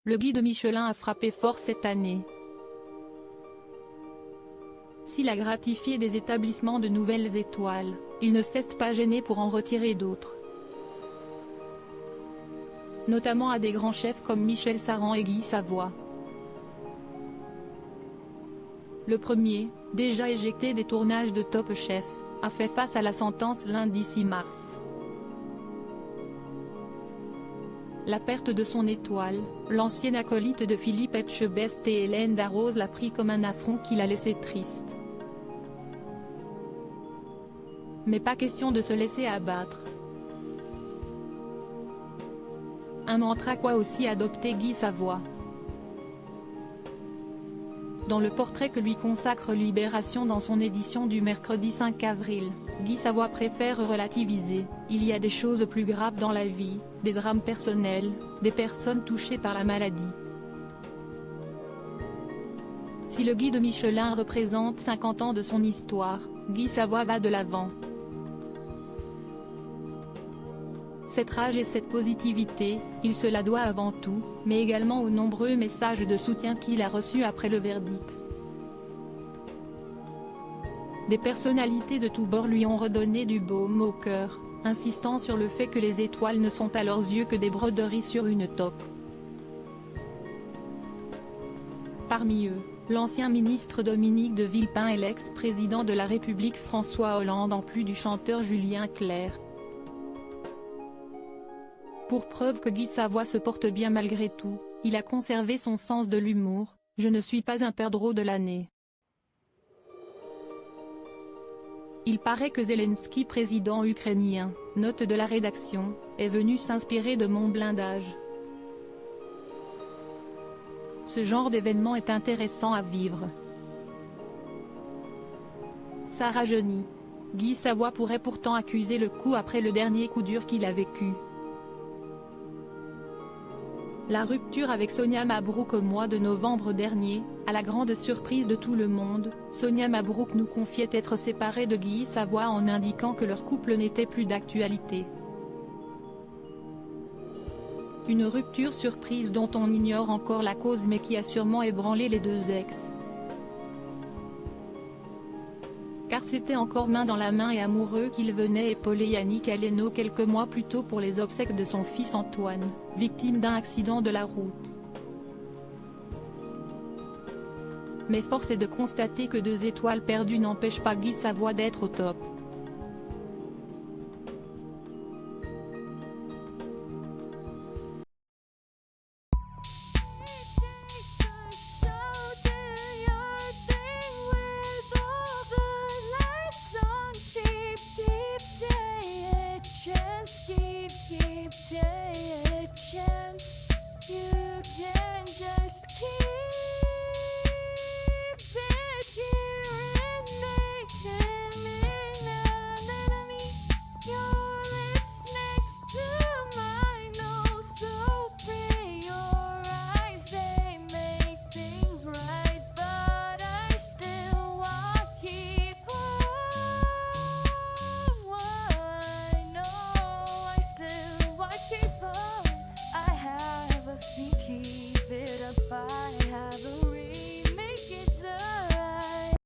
Le guide Michelin a frappé fort cette année. S'il a gratifié des établissements de nouvelles étoiles, il ne s'est pas gêné pour en retirer d'autres. Notamment à des grands chefs comme Michel Saran et Guy Savoy. Le premier, déjà éjecté des tournages de Top Chef, a fait face à la sentence lundi 6 mars. La perte de son étoile, l'ancienne acolyte de Philippe Etchebest et Hélène Darroze l'a pris comme un affront qui l'a laissé triste. Mais pas question de se laisser abattre. Un mantra qu'a aussi adopté Guy Savoy. Dans le portrait que lui consacre Libération dans son édition du mercredi 5 avril, Guy Savoy préfère relativiser. Il y a des choses plus graves dans la vie, des drames personnels, des personnes touchées par la maladie. Si le guide Michelin représente 50 ans de son histoire, Guy Savoy va de l'avant. Cette rage et cette positivité, il se la doit avant tout, mais également aux nombreux messages de soutien qu'il a reçus après le verdict. Des personnalités de tous bords lui ont redonné du baume au cœur, insistant sur le fait que les étoiles ne sont à leurs yeux que des broderies sur une toque. Parmi eux, l'ancien ministre Dominique de Villepin et l'ex-président de la République François Hollande en plus du chanteur Julien Clerc. Pour preuve que Guy Savoy se porte bien malgré tout, il a conservé son sens de l'humour. « Je ne suis pas un perdreau de l'année. Il paraît que Zelensky, président ukrainien, note de la rédaction, est venu s'inspirer de mon blindage. Ce genre d'événement est intéressant à vivre. » Ça rajeunit. Guy Savoy pourrait pourtant accuser le coup après le dernier coup dur qu'il a vécu. La rupture avec Sonia Mabrouk au mois de novembre dernier, à la grande surprise de tout le monde, Sonia Mabrouk nous confiait être séparée de Guy Savoy en indiquant que leur couple n'était plus d'actualité. Une rupture surprise dont on ignore encore la cause mais qui a sûrement ébranlé les deux ex. Car c'était encore main dans la main et amoureux qu'il venait épauler Yannick Aleno quelques mois plus tôt pour les obsèques de son fils Antoine, victime d'un accident de la route. Mais force est de constater que deux étoiles perdues n'empêchent pas Guy Savoy d'être au top.